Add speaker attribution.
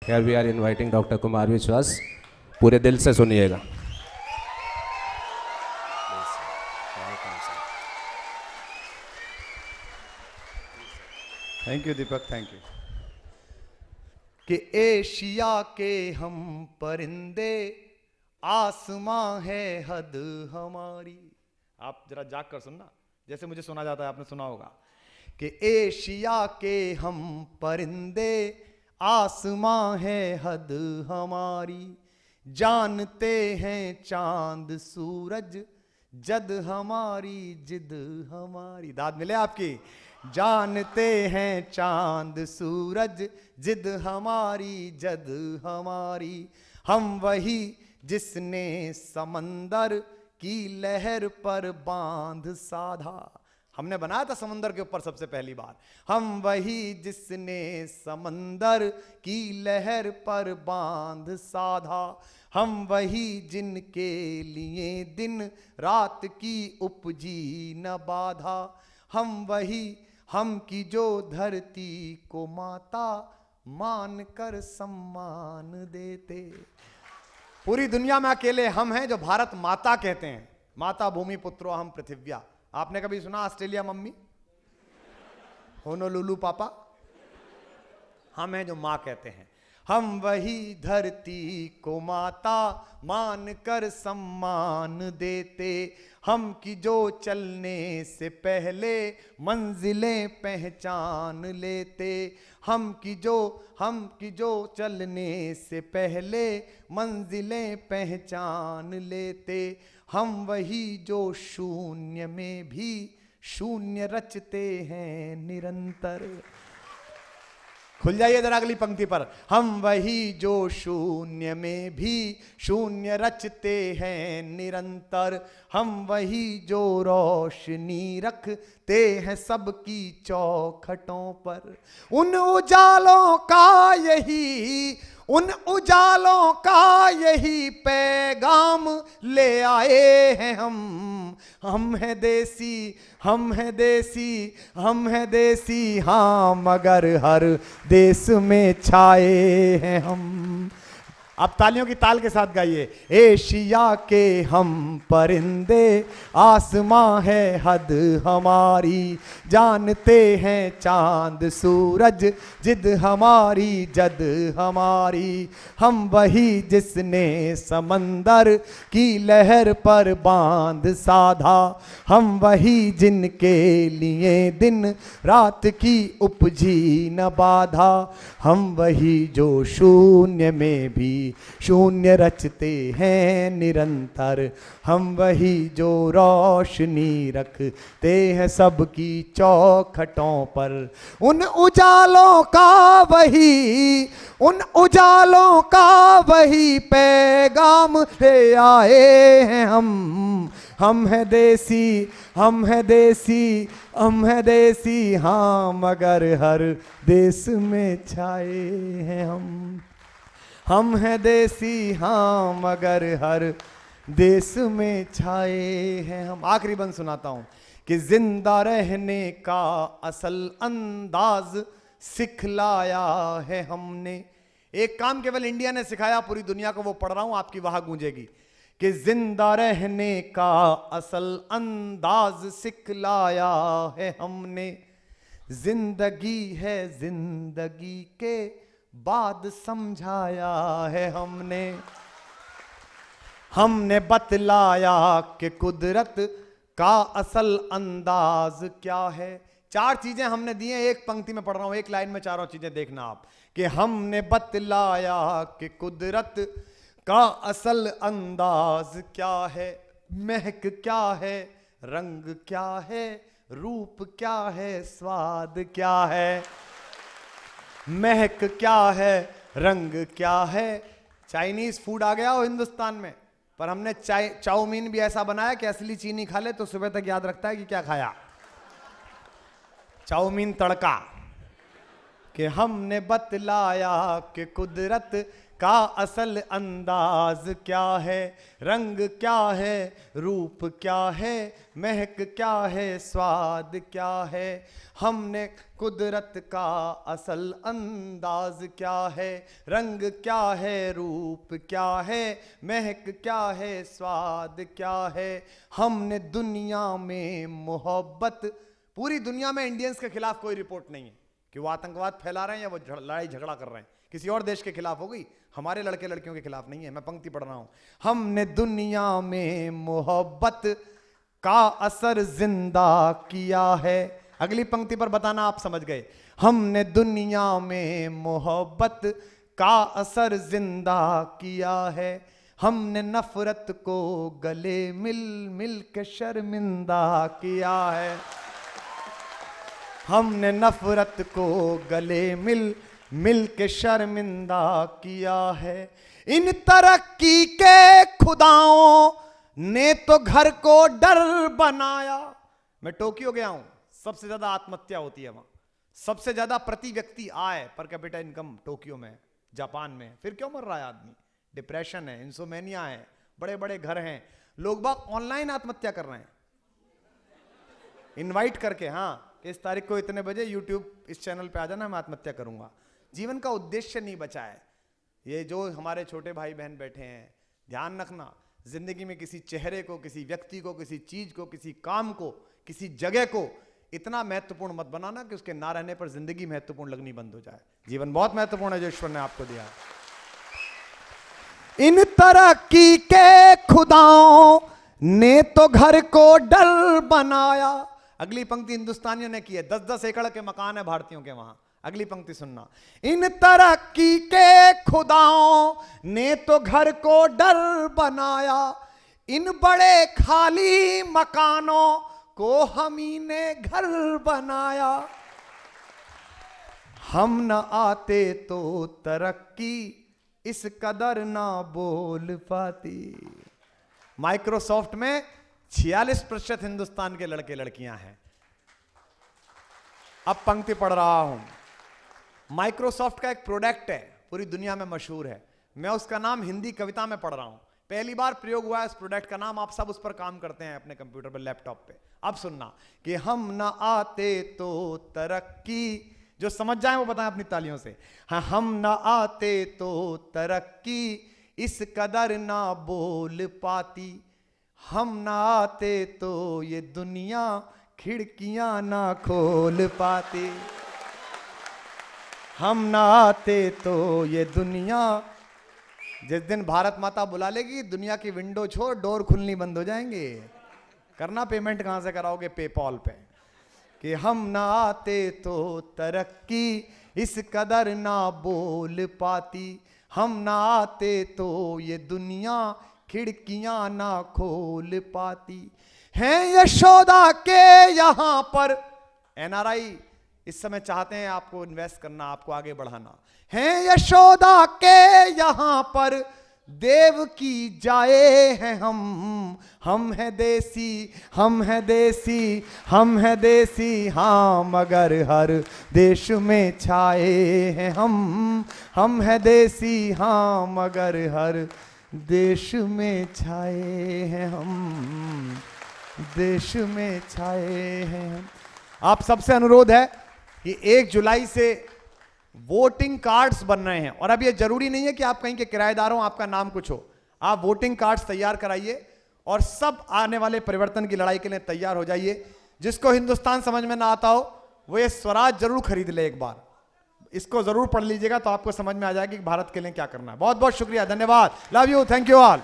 Speaker 1: Here we are inviting Dr. Kumar Vishwas. पूरे दिल से सुनिएगा.
Speaker 2: Thank you Deepak, thank you. कि एशिया के हम परिंदे, आसमां है हद हमारी. आप जरा जाग कर सुनना, जैसे मुझे सुना जाता है, आपने सुना होगा कि एशिया के हम परिंदे, आसमां है हद हमारी. जानते हैं चांद सूरज, जद हमारी जिद हमारी. दाद मिले आपकी. जानते हैं चांद सूरज, जिद हमारी जद हमारी. हम वही जिसने समंदर की लहर पर बांध साधा. हमने बनाया था समंदर के ऊपर सबसे पहली बार. हम वही जिसने समंदर की लहर पर बांध साधा. हम वही जिनके लिए दिन रात की उपजी न बाधा. हम वही, हम की जो धरती को माता मान कर सम्मान देते. पूरी दुनिया में अकेले हम हैं जो भारत माता कहते हैं. माता भूमि पुत्रो हम पृथिव्या. आपने कभी सुना ऑस्ट्रेलिया मम्मी, होनोलुलु पापा? हम हैं जो माँ कहते हैं. हम वही धरती को माता मान कर सम्मान देते. हम की जो चलने से पहले मंजिलें पहचान लेते. हम की जो चलने से पहले मंजिलें पहचान लेते. हम वही जो शून्य में भी शून्य रचते हैं निरंतर. खुल जाइए जरा अगली पंक्ति पर. हम वही जो शून्य में भी शून्य रचते हैं निरंतर. हम वही जो रोशनी रखते हैं सबकी चौखटों पर. उन उजालों का यही पैगाम ले आए हैं हम. हम हैं देसी, हम हैं देसी, हम हैं देसी, हाँ मगर हर देश में छाए हैं हम. आप तालियों की ताल के साथ गाइए. एशिया के हम परिंदे, आसमां है हद हमारी. जानते हैं चांद सूरज, जिद हमारी जद हमारी. हम वही जिसने समंदर की लहर पर बांध साधा. हम वही जिनके लिए दिन रात की उपजी न बाधा. हम वही जो शून्य में भी शून्य रचते हैं निरंतर. हम वही जो रोशनी रखते हैं सबकी चौखटों पर. उन उजालों का वही पैगाम ले आए हैं हम. हम हैं देसी, हम हैं देसी, हम हैं देसी, हाँ मगर हर देश में छाए हैं हम. हम हैं देसी, हाँ मगर हर देश में छाए हैं हम. आखिरी बंद सुनाता हूं कि जिंदा रहने का असल अंदाज सिखलाया है हमने. एक काम केवल इंडिया ने सिखाया, पूरी दुनिया को वो पढ़ रहा हूं, आपकी वाह गूंजेगी. कि जिंदा रहने का असल अंदाज सिखलाया है हमने. जिंदगी है जिंदगी के बाद समझाया है हमने. हमने बतलाया कि कुदरत का असल अंदाज क्या है. 4 चीजें हमने दी हैं, एक पंक्ति में पढ़ रहा हूं, एक लाइन में चारों चीजें देखना आप. कि हमने बतलाया कि कुदरत का असल अंदाज क्या है. महक क्या है, रंग क्या है, रूप क्या है, स्वाद क्या है. महक क्या है, रंग क्या है. चाइनीज फूड आ गया हो हिंदुस्तान में, पर हमने चाउमीन भी ऐसा बनाया कि असली चीनी खा ले तो सुबह तक याद रखता है कि क्या खाया. चाउमीन तड़का. कि हमने बतलाया कि कुदरत का असल अंदाज क्या है, रंग क्या है, रूप क्या है, महक क्या है, स्वाद क्या है। हमने कुदरत का असल अंदाज क्या है, रंग क्या है, रूप क्या है, महक क्या है, स्वाद क्या है। हमने दुनिया में मोहब्बत, पूरी दुनिया में इंडियंस के खिलाफ कोई रिपोर्ट नहीं है कि वो आतंकवाद फैला रहे हैं या वो लड़ाई झगड़ा कर रहे हैं, किसी और देश के खिलाफ होगी, हमारे लड़के लड़कियों के खिलाफ नहीं है। मैं पंक्ति पढ़ रहा हूं। हमने दुनिया में मोहब्बत का असर जिंदा किया है। अगली पंक्ति पर बताना आप समझ गए। हमने दुनिया में मोहब्बत का असर जिंदा किया है। हमने नफरत को गले मिल मिल के शर्मिंदा किया है। हमने नफरत को गले मिल मिल के शर्मिंदा किया है। इन तरक्की के खुदाओं ने तो घर को डर बनाया। मैं टोक्यो गया हूं, सबसे ज्यादा आत्महत्या होती है वहां, सबसे ज्यादा प्रति व्यक्ति आय पर कैपिटा इनकम टोक्यो में, जापान में। फिर क्यों मर रहा है आदमी? डिप्रेशन है, इंसोमेनिया है, बड़े बड़े घर हैं, लोग बाग ऑनलाइन आत्महत्या कर रहे हैं, इनवाइट करके। हाँ, इस तारीख को इतने बजे यूट्यूब इस चैनल पे आ जाना, मैं आत्महत्या करूंगा। जीवन का उद्देश्य नहीं बचा है। ये जो हमारे छोटे भाई बहन बैठे हैं, ध्यान रखना, जिंदगी में किसी चेहरे को, किसी व्यक्ति को, किसी चीज को, किसी काम को, किसी जगह को इतना महत्वपूर्ण मत बनाना कि उसके ना रहने पर जिंदगी महत्वपूर्ण लगनी बंद हो जाए। जीवन बहुत महत्वपूर्ण है जो ईश्वर ने आपको दिया। इन तरक्की के खुदाओं ने तो घर को डर बनाया। अगली पंक्ति हिंदुस्तानियों ने की है, 10-10 एकड़ के मकान है भारतीयों के वहां। अगली पंक्ति सुनना। इन तरक्की के खुदाओं ने तो घर को डर बनाया, इन बड़े खाली मकानों को हम ही ने घर बनाया। हम न आते तो तरक्की इस कदर ना बोल पाती। माइक्रोसॉफ्ट में 46% हिंदुस्तान के लड़के लड़कियां हैं। अब पंक्ति पढ़ रहा हूं। माइक्रोसॉफ्ट का एक प्रोडक्ट है, पूरी दुनिया में मशहूर है। मैं उसका नाम हिंदी कविता में पढ़ रहा हूं, पहली बार प्रयोग हुआ है इस प्रोडक्ट का नाम। आप सब उस पर काम करते हैं अपने कंप्यूटर पर, लैपटॉप पे। अब सुनना कि हम न आते तो तरक्की, जो समझ जाए वो बताएं अपनी तालियों से। हाँ, हम न आते तो तरक्की इस कदर ना बोल पाती। हम न आते तो ये दुनिया खिड़कियां ना खोल पाती। हम ना आते तो ये दुनिया, जिस दिन भारत माता बुला लेगी, दुनिया की विंडो छोड़ डोर खुलनी बंद हो जाएंगे। करना पेमेंट कहां से कराओगे? पेपॉल पे। कि हम ना आते तो तरक्की इस कदर ना बोल पाती। हम ना आते तो ये दुनिया खिड़कियां ना खोल पाती। हैं यशोदा के यहां पर, एनआरआई इस समय चाहते हैं आपको इन्वेस्ट करना, आपको आगे बढ़ाना। हैं यशोदा के यहां पर देव की जाए हैं हम हैं देसी, हम हैं देसी, हम हैं देसी। हाँ, मगर हर देश में छाए हैं हम हैं देसी। हाँ, मगर हर देश में छाए हैं हम, देश में छाए हैं हम। आप सबसे अनुरोध है कि 1 जुलाई से वोटिंग कार्ड्स बन रहे हैं। और अब ये जरूरी नहीं है कि आप कहीं के किराएदार हो, आपका नाम कुछ हो। आप वोटिंग कार्ड्स तैयार कराइए और सब आने वाले परिवर्तन की लड़ाई के लिए तैयार हो जाइए। जिसको हिंदुस्तान समझ में ना आता हो वो ये स्वराज जरूर खरीद ले, एक बार इसको जरूर पढ़ लीजिएगा तो आपको समझ में आ जाएगा कि भारत के लिए क्या करना है। बहुत बहुत शुक्रिया, धन्यवाद, love you, thank you all.